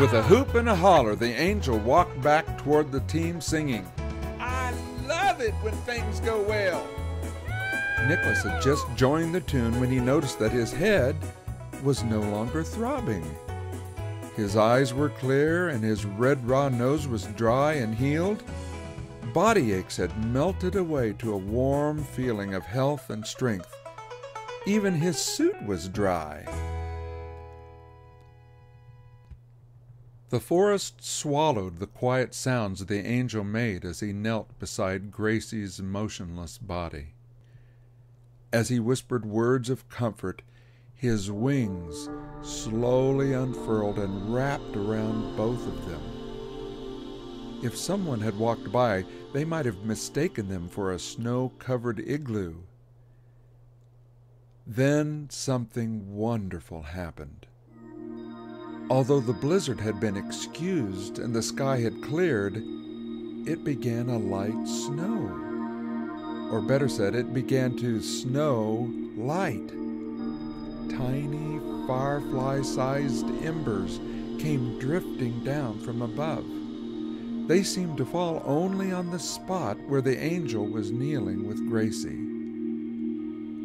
With a hoop and a holler, the angel walked back toward the team singing, "I love it when things go well." Nicholas had just joined the tune when he noticed that his head was no longer throbbing. His eyes were clear and his red raw nose was dry and healed. Body aches had melted away to a warm feeling of health and strength. Even his suit was dry. The forest swallowed the quiet sounds the angel made as he knelt beside Gracie's motionless body. As he whispered words of comfort, his wings slowly unfurled and wrapped around both of them. If someone had walked by, they might have mistaken them for a snow-covered igloo. Then something wonderful happened. Although the blizzard had been excused and the sky had cleared, it began a light snow. Or better said, it began to snow light. Tiny, firefly-sized embers came drifting down from above. They seemed to fall only on the spot where the angel was kneeling with Gracie.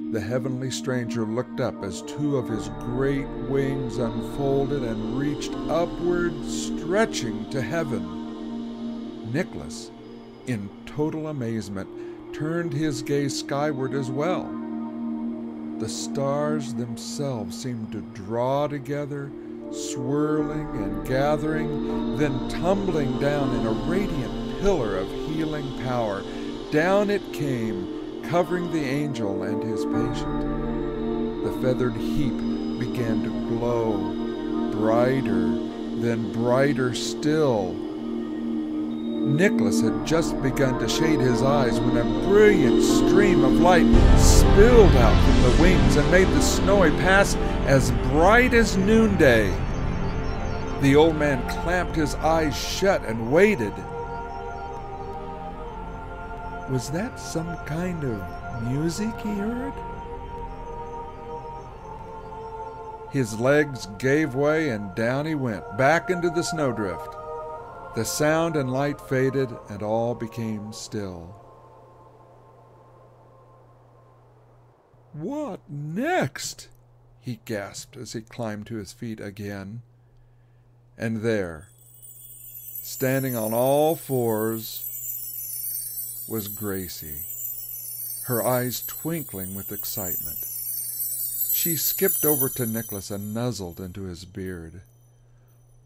The heavenly stranger looked up as two of his great wings unfolded and reached upward, stretching to heaven. Nicholas, in total amazement, turned his gaze skyward as well. The stars themselves seemed to draw together, swirling and gathering, then tumbling down in a radiant pillar of healing power. Down it came, covering the angel and his patient. The feathered heap began to glow, brighter, then brighter still. Nicholas had just begun to shade his eyes when a brilliant stream of light spilled out from the wings and made the snowy pass as bright as noonday. The old man clamped his eyes shut and waited. Was that some kind of music he heard? His legs gave way and down he went, back into the snowdrift. The sound and light faded and all became still. "What next?" he gasped as he climbed to his feet again. And there, standing on all fours, was Gracie, her eyes twinkling with excitement. She skipped over to Nicholas and nuzzled into his beard.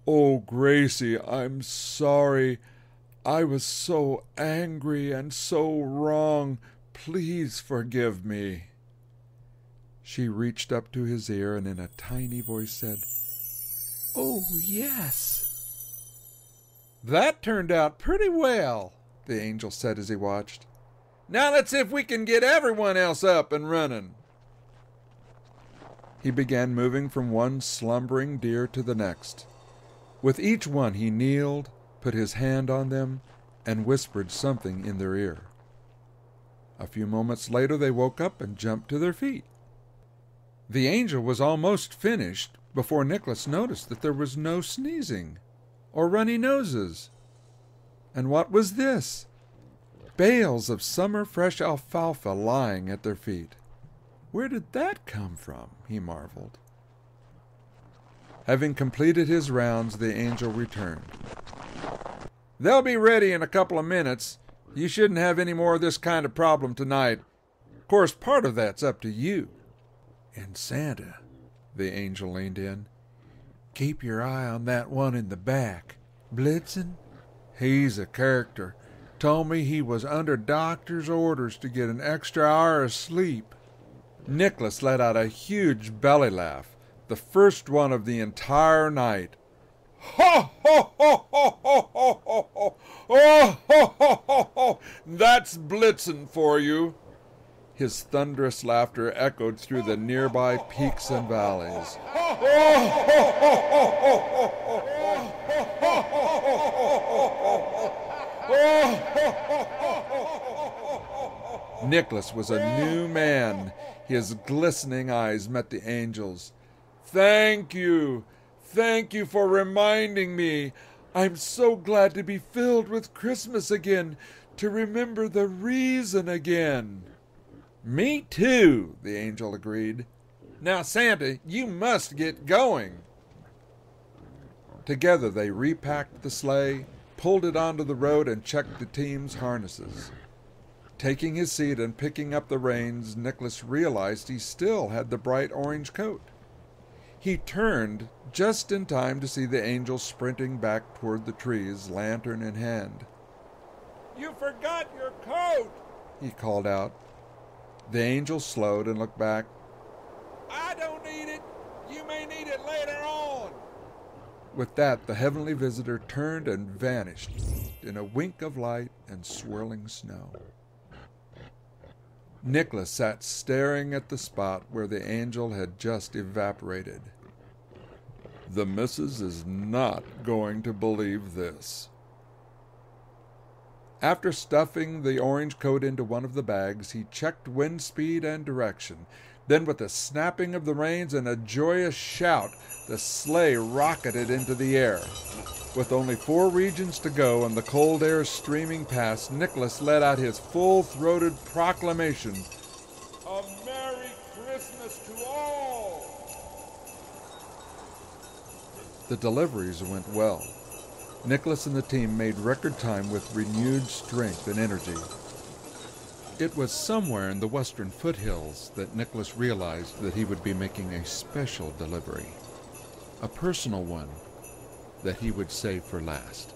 "Oh, Gracie, I'm sorry. I was so angry and so wrong. Please forgive me." She reached up to his ear and in a tiny voice said, "Oh, yes." "That turned out pretty well," the angel said as he watched. "Now let's see if we can get everyone else up and running." He began moving from one slumbering deer to the next. With each one he kneeled, put his hand on them, and whispered something in their ear. A few moments later they woke up and jumped to their feet. The angel was almost finished before Nicholas noticed that there was no sneezing or runny noses. And what was this? Bales of summer fresh alfalfa lying at their feet. Where did that come from? He marveled. Having completed his rounds, the angel returned. "They'll be ready in a couple of minutes. You shouldn't have any more of this kind of problem tonight. Of course, part of that's up to you." "And Santa," the angel leaned in, "keep your eye on that one in the back. Blitzen? He's a character. Told me he was under doctor's orders to get an extra hour of sleep." Nicholas let out a huge belly laugh, the first one of the entire night. "Ho, ho, ho, ho, ho, ho, ho, ho! Oh, ho, ho, ho, ho! That's Blitzen for you!" His thunderous laughter echoed through the nearby peaks and valleys. Nicholas was a new man. His glistening eyes met the angel's. "Thank you! Thank you for reminding me. I'm so glad to be filled with Christmas again, to remember the reason again." "Me too," the angel agreed. "Now, Santa, you must get going." Together they repacked the sleigh, pulled it onto the road, and checked the team's harnesses. Taking his seat and picking up the reins, Nicholas realized he still had the bright orange coat. He turned just in time to see the angel sprinting back toward the trees, lantern in hand. "You forgot your coat!" he called out. The angel slowed and looked back. "I don't need it. You may need it later on." With that, the heavenly visitor turned and vanished in a wink of light and swirling snow. Nicholas sat staring at the spot where the angel had just evaporated. "The missus is not going to believe this." After stuffing the orange coat into one of the bags, he checked wind speed and direction. Then, with a snapping of the reins and a joyous shout, the sleigh rocketed into the air. With only 4 regions to go and the cold air streaming past, Nicholas let out his full-throated proclamation, "A Merry Christmas to all!" The deliveries went well. Nicholas and the team made record time with renewed strength and energy. It was somewhere in the western foothills that Nicholas realized that he would be making a special delivery, a personal one that he would save for last.